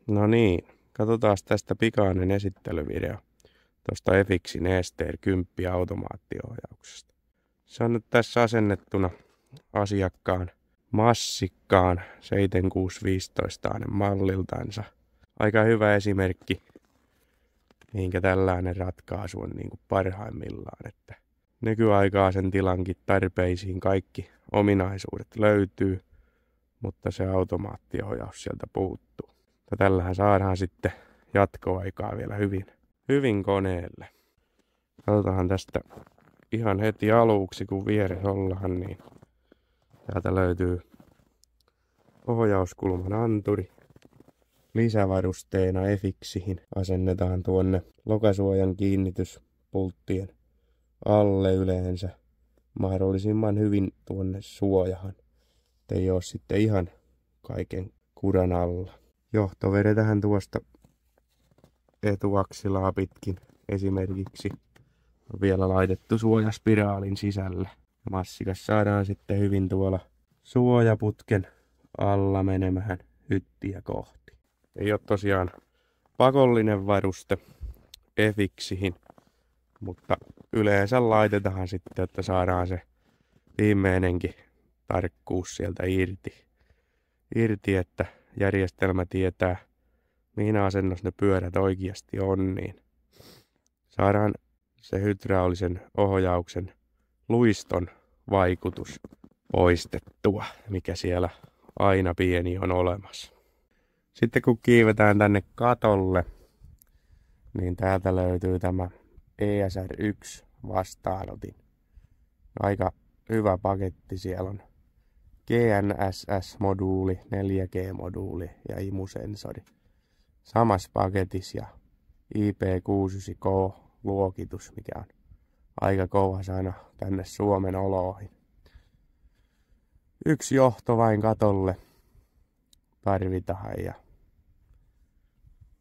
No niin, katsotaan tästä pikainen esittelyvideo tuosta Efixin ESTER 10 automaattiohjauksesta. Se on nyt tässä asennettuna asiakkaan massikkaan 7615 malliltansa. Aika hyvä esimerkki, mihinkä tällainen ratkaisu on niin kuin parhaimmillaan. Että nykyaikaisen tilankin tarpeisiin kaikki ominaisuudet löytyy, mutta se automaattiohjaus sieltä puuttuu. Tällähän saadaan sitten jatkoaikaa vielä hyvin koneelle. Katsotaan tästä ihan heti aluksi, kun vieressä ollaan, niin täältä löytyy ohjauskulman anturi. Lisävarusteena Efixihin asennetaan tuonne lokasuojan kiinnityspulttien alle yleensä mahdollisimman hyvin tuonne suojahan. Ei ole sitten ihan kaiken kuran alla. Johto vedetään tuosta etuaksilaa pitkin esimerkiksi. On vielä laitettu suojaspiraalin sisälle. Massikas saadaan sitten hyvin tuolla suojaputken alla menemään hyttiä kohti. Ei ole tosiaan pakollinen varuste Efixihin, mutta yleensä laitetaan sitten, että saadaan se viimeinenkin tarkkuus sieltä irti, että järjestelmä tietää, mihin asennossa ne pyörät oikeasti on, niin saadaan se hydraulisen ohjauksen luiston vaikutus poistettua, mikä siellä aina pieni on olemassa. Sitten kun kiivetään tänne katolle, niin täältä löytyy tämä ESR1 vastaanotin. Aika hyvä paketti. Siellä on GNSS-moduuli, 4G-moduuli ja imusensori. Samassa paketissa ja IP69K-luokitus, mikä on aika kova sana tänne Suomen oloihin. Yksi johto vain katolle tarvitaan ja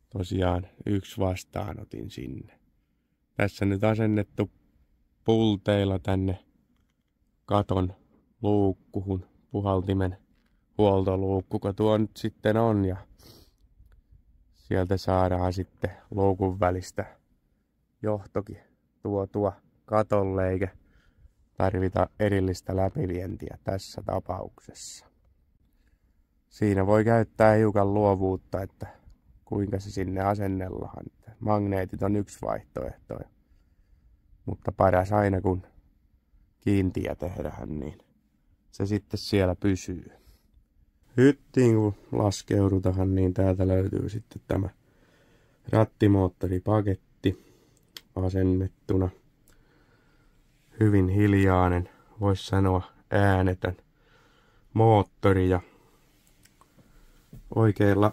tosiaan yksi vastaanotin sinne. Tässä nyt asennettu pulteilla tänne katon luukkuhun, puhaltimen huoltoluukku, kun tuo nyt sitten on, ja sieltä saadaan sitten luukun välistä johtokin tuotua katolle, eikä tarvita erillistä läpivientiä tässä tapauksessa. Siinä voi käyttää hiukan luovuutta, että kuinka se sinne asennellaan. Magneetit on yksi vaihtoehto, mutta paras aina kun kiintiä tehdään, niin se sitten siellä pysyy. Hyttiin kun laskeudutaan, niin täältä löytyy sitten tämä rattimoottoripaketti asennettuna. Hyvin hiljainen, voisi sanoa äänetön moottori, ja oikeilla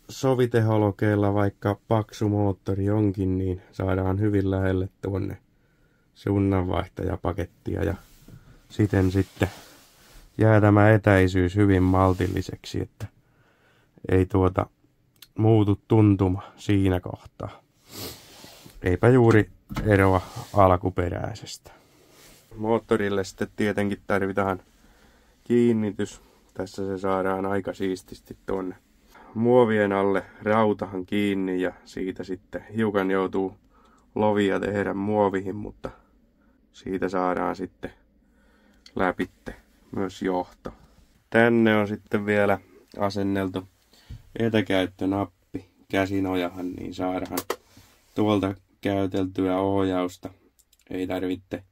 soviteholokeilla, vaikka paksu moottori onkin, niin saadaan hyvin lähelle tuonne suunnanvaihtajapakettia, ja siten sitten jää tämä etäisyys hyvin maltilliseksi, että ei muutu tuntuma siinä kohtaa. Eipä juuri eroa alkuperäisestä. Moottorille sitten tietenkin tarvitaan kiinnitys. Tässä se saadaan aika siististi tuonne muovien alle rautahan kiinni, ja siitä sitten hiukan joutuu lovia tehdä muoviin, mutta siitä saadaan sitten läpitte myös johto. Tänne on sitten vielä asenneltu etäkäyttönappi käsinojahan, niin saadaan tuolta käyteltyä ohjausta. Ei tarvitse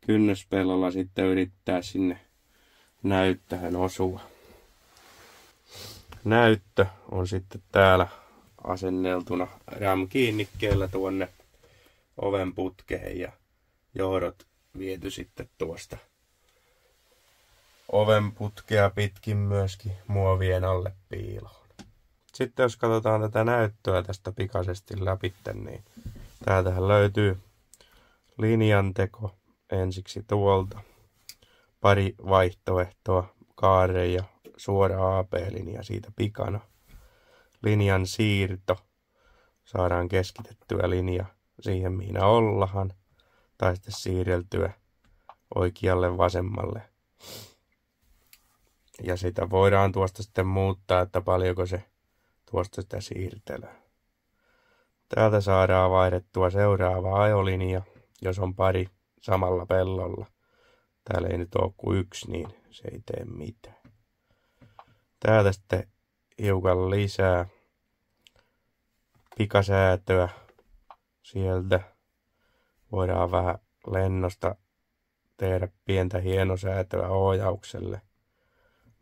kynnöspellolla sitten yrittää sinne näyttähän osua. Näyttö on sitten täällä asenneltuna RAM-kiinnikkeellä tuonne oven putkeen, ja johdot viety sitten tuosta oven putkea pitkin myöskin muovien alle piiloon. Sitten jos katsotaan tätä näyttöä tästä pikaisesti läpi, niin täältähän löytyy linjanteko ensiksi tuolta. Pari vaihtoehtoa, kaare ja suora AP-linja siitä pikana. Linjan siirto, saadaan keskitettyä linja siihen mihin ollaan, tai sitten siirreltyä oikealle vasemmalle. Ja sitä voidaan tuosta sitten muuttaa, että paljonko se tuosta sitä siirtelyä. Täältä saadaan vaihdettua seuraava ajolinja, jos on pari samalla pellolla. Täällä ei nyt ole kuin yksi, niin se ei tee mitään. Täältä sitten hiukan lisää pikasäätöä sieltä. Voidaan vähän lennosta tehdä pientä hienosäätöä ohjaukselle.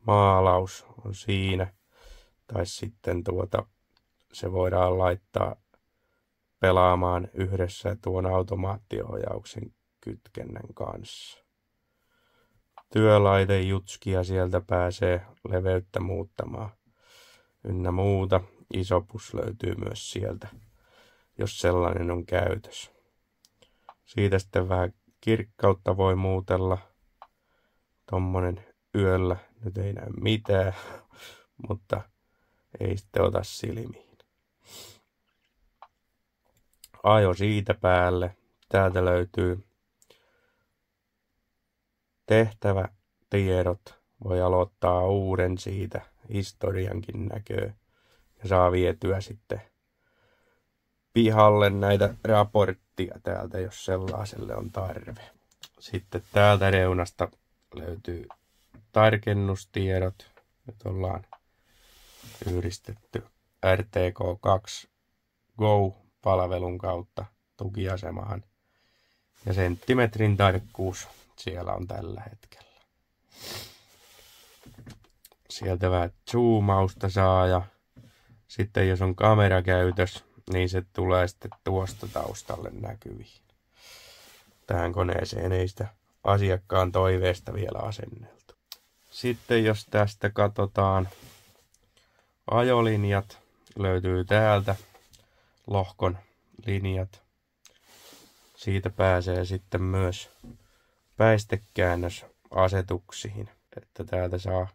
Maalaus on siinä. Tai sitten se voidaan laittaa pelaamaan yhdessä tuon automaattiohjauksen kytkennän kanssa. Työlaitejutskia sieltä pääsee leveyttä muuttamaan ynnä muuta. Isopus löytyy myös sieltä, jos sellainen on käytössä. Siitä sitten vähän kirkkautta voi muutella. Tommonen yöllä nyt ei näy mitään, mutta ei sitten ota silmiin. Ajo siitä päälle. Täältä löytyy tehtävätiedot. Voi aloittaa uuden siitä historiankin näköä. Ja saa vietyä sitten pihalle näitä raporttia täältä, jos sellaiselle on tarve. Sitten täältä reunasta löytyy tarkennustiedot. Nyt ollaan yhdistetty RTK2 Go-palvelun kautta tukiasemahan. Ja senttimetrin tarkkuus siellä on tällä hetkellä. Sieltä vähän zoomausta saa ja sitten jos on kamera käytössä, niin se tulee sitten tuosta taustalle näkyviin. Tähän koneeseen ei sitä asiakkaan toiveesta vielä asenneltu. Sitten jos tästä katsotaan ajolinjat, löytyy täältä lohkon linjat. Siitä pääsee sitten myös päistekäännösasetuksiin, että täältä saa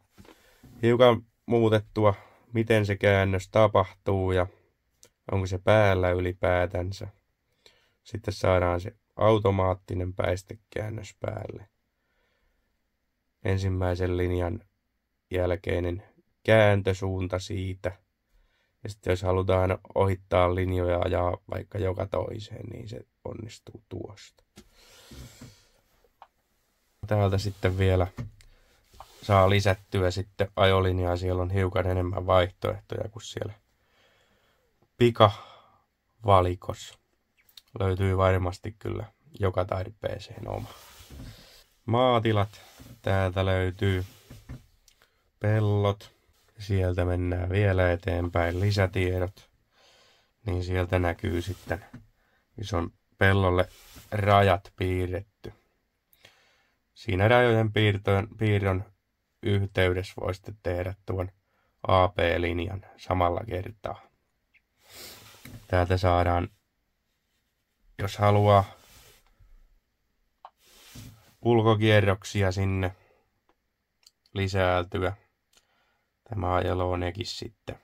hiukan muutettua, miten se käännös tapahtuu ja onko se päällä ylipäätänsä. Sitten saadaan se automaattinen päistekäännös päälle. Ensimmäisen linjan jälkeinen kääntösuunta siitä. Ja sitten jos halutaan ohittaa linjoja ja ajaa vaikka joka toiseen, niin se onnistuu tuosta. Täältä sitten vielä saa lisättyä sitten ajolinjaa. Siellä on hiukan enemmän vaihtoehtoja kuin siellä pikavalikossa. Löytyy varmasti kyllä joka tarpeeseen oma. Maatilat. Täältä löytyy pellot. Sieltä mennään vielä eteenpäin lisätiedot. Niin sieltä näkyy sitten, missä on pellolle rajat piirretty. Siinä rajojen piirron yhteydessä voi sitten tehdä tuon AP-linjan samalla kertaa. Täältä saadaan, jos haluaa ulkokierroksia sinne lisäältyä, tämä ajeloo nekin sitten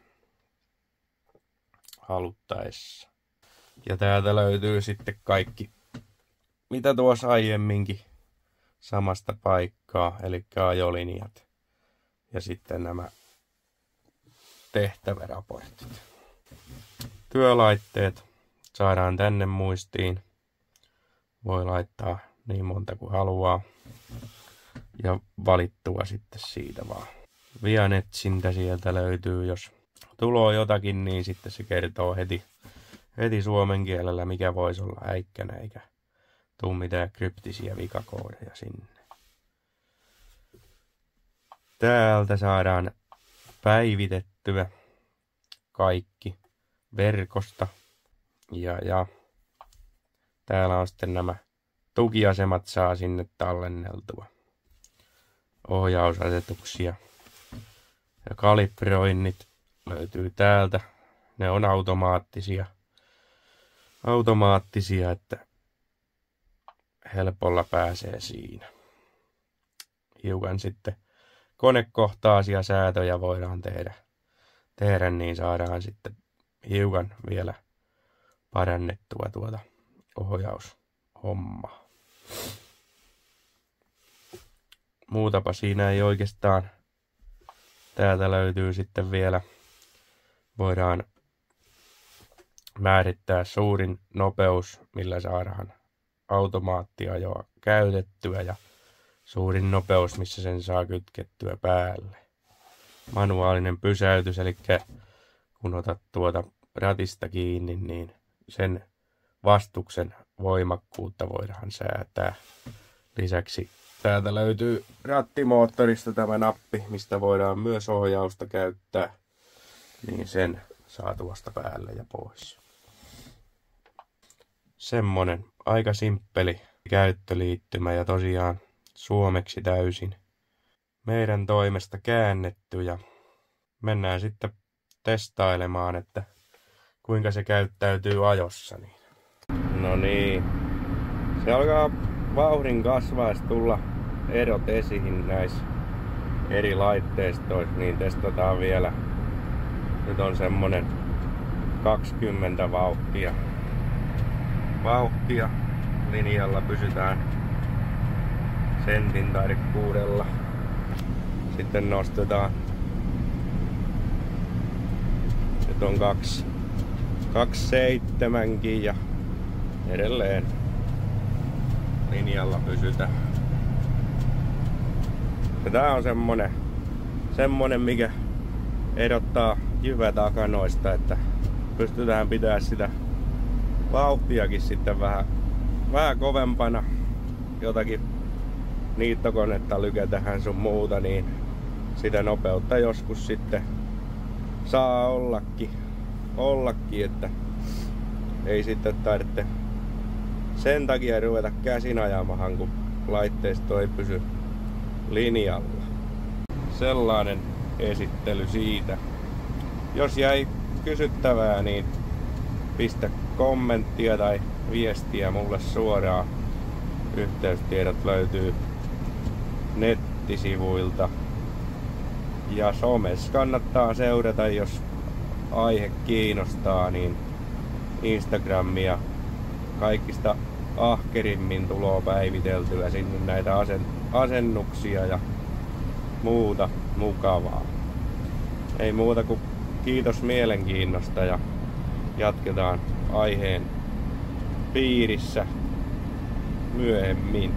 haluttaessa. Ja täältä löytyy sitten kaikki, mitä tuossa aiemminkin samasta paikkaa, eli ajolinjat ja sitten nämä tehtäväraportit. Työlaitteet saadaan tänne muistiin. Voi laittaa niin monta kuin haluaa ja valittua sitten siitä vaan. Vianetsintä sieltä löytyy, jos tulee jotakin, niin sitten se kertoo heti suomen kielellä, mikä voisi olla häikkänä, eikä tuu mitään kryptisiä vikakoodeja sinne. Täältä saadaan päivitettyä kaikki verkosta ja täällä on sitten nämä tukiasemat saa sinne tallenneltua. Ohjausasetuksia ja kalibroinnit löytyy täältä. Ne on automaattisia, että helpolla pääsee siinä. Hiukan sitten konekohtaisia säätöjä voidaan tehdä, niin saadaan sitten hiukan vielä parannettua tuota ohjaushommaa. Muutapa siinä ei oikeastaan. Täältä löytyy sitten vielä voidaan määrittää suurin nopeus, millä saadaan automaattiajoa käytettyä ja suurin nopeus, missä sen saa kytkettyä päälle. Manuaalinen pysäytys, eli kun otat tuota ratista kiinni, niin sen vastuksen voimakkuutta voidaan säätää. Lisäksi täältä löytyy rattimoottorista tämä nappi, mistä voidaan myös ohjausta käyttää. Niin sen saa tuosta päälle ja pois. Semmonen aika simppeli käyttöliittymä ja tosiaan suomeksi täysin meidän toimesta käännetty ja mennään sitten testailemaan, että kuinka se käyttäytyy ajossa. No niin, se alkaa vauhdin kasvaessa tulla erot esiin näissä eri laitteistoissa, niin testataan vielä. Nyt on semmonen 20 vauhtia. Linjalla pysytään sentin tarkkuudella. Sitten nostetaan. Nyt on 27 ja edelleen linjalla pysytään. Ja tää on semmonen mikä erottaa jyvätakanoista, että pystytään pitämään sitä vauhtiakin sitten vähän kovempana. Jotakin niittokonetta lykätähän sun muuta, niin sitä nopeutta joskus sitten saa ollakin, että ei sitten tarvitse sen takia ruveta käsin ajamahan, kun laitteisto ei pysy linjalla. Sellainen esittely siitä. Jos jäi kysyttävää, niin pistä kommenttia tai viestiä mulle suoraan. Yhteystiedot löytyy nettisivuilta. Ja somessa kannattaa seurata, jos aihe kiinnostaa, niin Instagramia kaikista ahkerimmin tuloo päiviteltyä sinne näitä asennuksia ja muuta mukavaa. Ei muuta kuin kiitos mielenkiinnosta ja jatketaan aiheen piirissä myöhemmin.